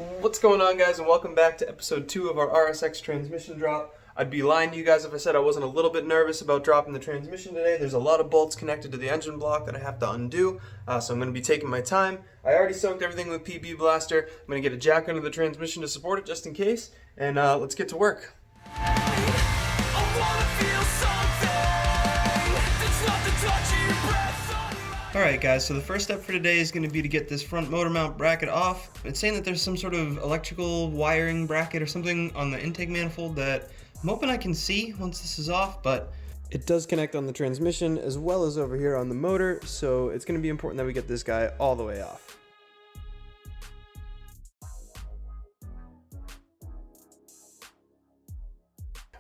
What's going on, guys, and welcome back to episode 2 of our RSX transmission drop. I'd be lying to you guys if I said I wasn't a little bit nervous about dropping the transmission today. There's a lot of bolts connected to the engine block that I have to undo, so I'm going to be taking my time. I already soaked everything with PB Blaster. I'm going to get a jack under the transmission to support it just in case, and let's get to work. Alright guys, so the first step for today is going to be to get this front motor mount bracket off. It's saying that there's some sort of electrical wiring bracket or something on the intake manifold that I'm hoping I can see once this is off, but it does connect on the transmission as well as over here on the motor, so it's going to be important that we get this guy all the way off.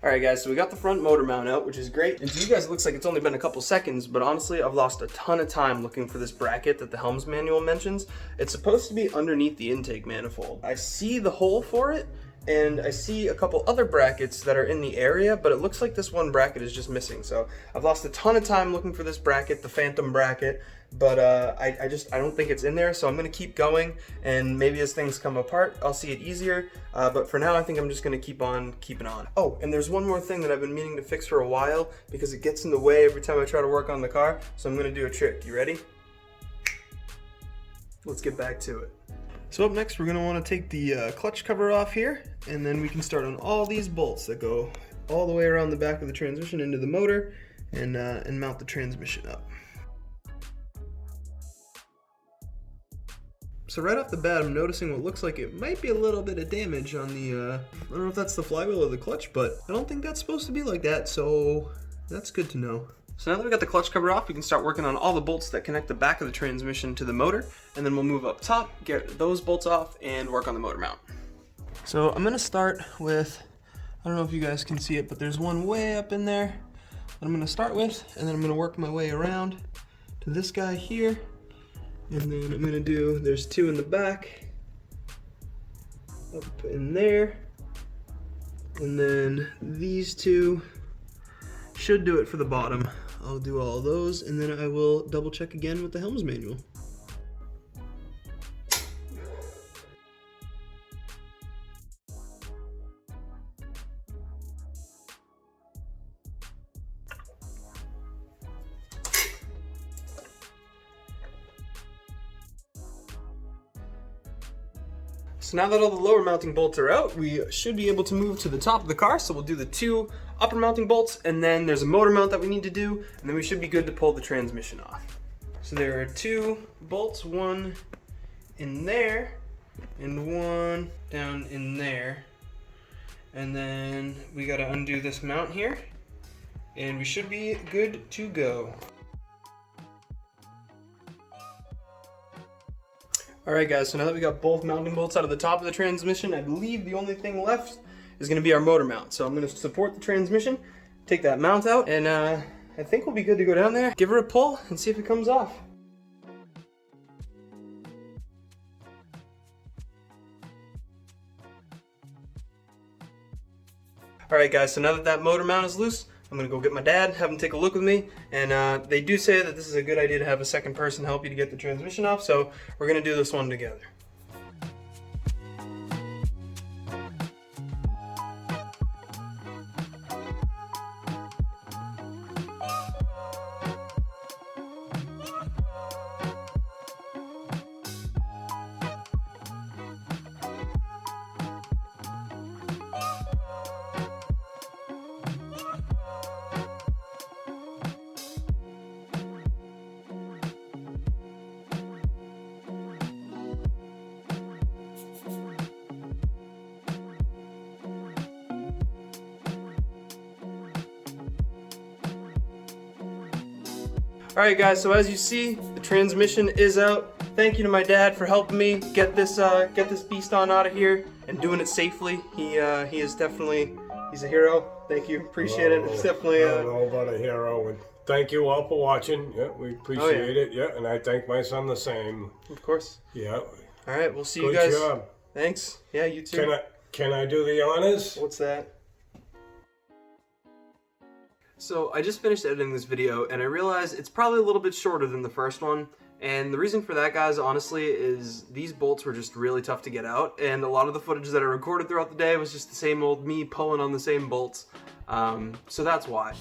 Alright guys, so we got the front motor mount out, which is great. And to you guys it looks like it's only been a couple seconds, but honestly I've lost a ton of time looking for this bracket that the Helms manual mentions. It's supposed to be underneath the intake manifold. I see the hole for it, and I see a couple other brackets that are in the area, but it looks like this one bracket is just missing. So I've lost a ton of time looking for this bracket, the phantom bracket, but I don't think it's in there, so I'm going to keep going, and maybe as things come apart, I'll see it easier, but for now I think I'm just going to keep on keeping on. Oh, and there's one more thing that I've been meaning to fix for a while, because it gets in the way every time I try to work on the car, so I'm going to do a trick. You ready? Let's get back to it. So up next we're going to want to take the clutch cover off here, and then we can start on all these bolts that go all the way around the back of the transmission into the motor, and mount the transmission up. So right off the bat I'm noticing what looks like it might be a little bit of damage on the, I don't know if that's the flywheel or the clutch, but I don't think that's supposed to be like that, so that's good to know. So now that we got the clutch cover off, we can start working on all the bolts that connect the back of the transmission to the motor, and then we'll move up top, get those bolts off, and work on the motor mount. So I'm gonna start with, I don't know if you guys can see it, but there's one way up in there that I'm gonna start with, and then I'm gonna work my way around to this guy here, and then I'm gonna do, there's two in the back, up in there, and then these two should do it for the bottom. I'll do all those, and then I will double check again with the Helms manual. So now that all the lower mounting bolts are out, we should be able to move to the top of the car. So we'll do the two upper mounting bolts, and then there's a motor mount that we need to do, and then we should be good to pull the transmission off. So there are two bolts, one in there and one down in there. And then we gotta undo this mount here, and we should be good to go. Alright guys, so now that we got both mounting bolts out of the top of the transmission, I believe the only thing left is going to be our motor mount. So I'm going to support the transmission, take that mount out, and I think we'll be good to go down there, give her a pull, and see if it comes off. Alright guys, so now that that motor mount is loose, I'm going to go get my dad, have him take a look with me, and they do say that this is a good idea to have a second person help you to get the transmission off, so we're going to do this one together. Alright guys, so as you see, the transmission is out. Thank you to my dad for helping me get this beast on out of here and doing it safely. He is definitely, he's a hero. Thank you, appreciate it. It's definitely I don't know about a hero, and thank you all for watching. Yeah, we appreciate it. Yeah, and I thank my son the same. Of course. Yeah. Alright, we'll see Good you guys. Job. Thanks. Yeah, you too. Can I do the honors? What's that? So I just finished editing this video and I realized it's probably a little bit shorter than the first one, And the reason for that, guys, honestly, is these bolts were just really tough to get out, and a lot of the footage that I recorded throughout the day was just the same old me pulling on the same bolts. So that's why.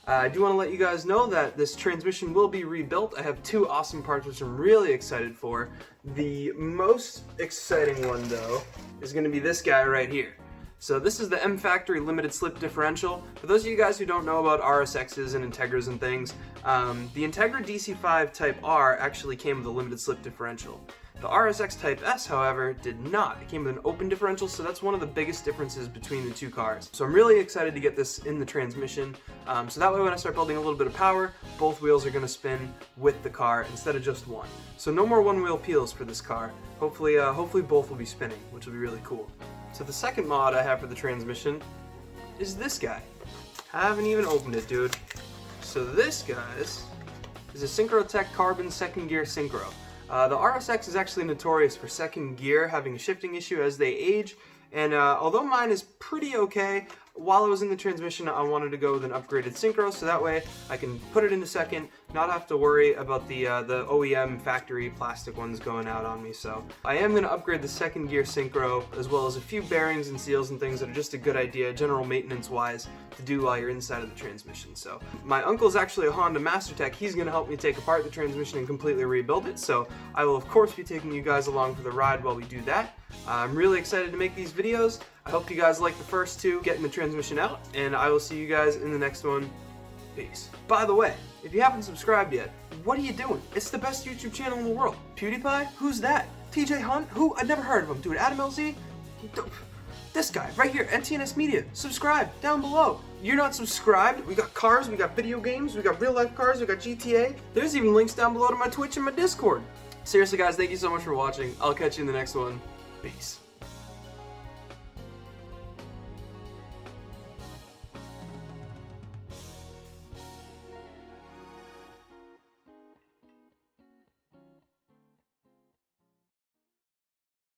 I do want to let you guys know that this transmission will be rebuilt. I have 2 awesome parts which I'm really excited for. The most exciting one, though, is going to be this guy right here. So this is the M Factory limited slip differential. For those of you guys who don't know about RSXs and Integras and things, the Integra DC5 Type R actually came with a limited slip differential. The RSX Type S, however, did not. It came with an open differential, so that's one of the biggest differences between the 2 cars. So I'm really excited to get this in the transmission, so that way when I start building a little bit of power, both wheels are going to spin with the car instead of just one. So no more one-wheel peels for this car. Hopefully both will be spinning, which will be really cool. So the second mod I have for the transmission is this guy. I haven't even opened it, dude. So this, guys, is a Synchrotech Carbon second gear synchro. The RSX is actually notorious for second gear having a shifting issue as they age, and although mine is pretty okay, while I was in the transmission I wanted to go with an upgraded synchro so that way I can put it into second, not have to worry about the OEM factory plastic ones going out on me. So I am going to upgrade the second gear synchro, as well as a few bearings and seals and things that are just a good idea general maintenance wise to do while you're inside of the transmission. So my uncle's actually a Honda Master Tech. He's going to help me take apart the transmission and completely rebuild it, so I will of course be taking you guys along for the ride while we do that. I'm really excited to make these videos. I hope you guys like the first 2, getting the transmission out, and I will see you guys in the next one. Peace. By the way, if you haven't subscribed yet, what are you doing? It's the best YouTube channel in the world. PewDiePie? Who's that? TJ Hunt? Who? I've never heard of him. Dude, Adam LZ? This guy, right here, NTNS Media. Subscribe, down below. You're not subscribed? We got cars, we got video games, we got real life cars, we got GTA. There's even links down below to my Twitch and my Discord. Seriously guys, thank you so much for watching. I'll catch you in the next one. Peace.